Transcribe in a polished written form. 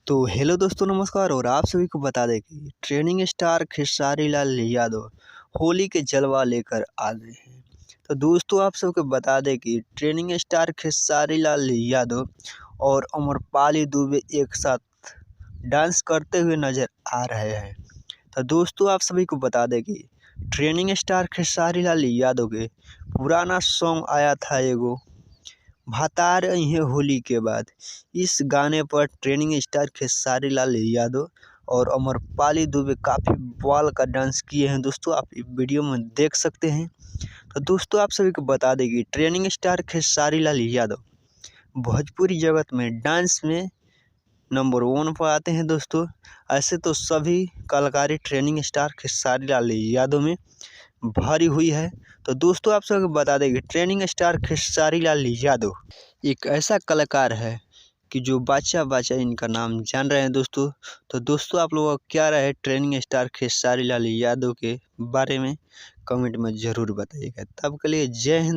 तो हेलो दोस्तों, नमस्कार। और आप सभी को बता दें कि ट्रेनिंग स्टार खेसारी लाल यादव होली के जलवा लेकर आ गए हैं। तो दोस्तों, आप सबको बता दें कि ट्रेनिंग स्टार खेसारी लाल यादव और अमरपाली दुबे एक साथ डांस करते हुए नजर आ रहे हैं। तो दोस्तों, आप सभी को बता दें कि ट्रेनिंग स्टार खेसारी लाल यादव के पुराना सॉन्ग आया था एगो भातार अइहे होली के बाद। इस गाने पर ट्रेनिंग स्टार खेसारी लाल यादव और अमरपाली दुबे काफ़ी बवाल का डांस किए हैं। दोस्तों, आप वीडियो में देख सकते हैं। तो दोस्तों, आप सभी को बता दें कि ट्रेनिंग स्टार खेसारी लाल यादव भोजपुरी जगत में डांस में नंबर 1 पर आते हैं। दोस्तों, ऐसे तो सभी कलाकारी ट्रेनिंग स्टार खेसारी लाल यादव में भरी हुई है। तो दोस्तों, आप सबको बता दें कि ट्रेनिंग स्टार खेसारी लाल यादव एक ऐसा कलाकार है कि जो बाचा बाचा इनका नाम जान रहे हैं। दोस्तों, आप लोगों का क्या राय है ट्रेनिंग स्टार खेसारी लाल यादव के बारे में, कमेंट में ज़रूर बताइएगा। तब के लिए जय हिंद।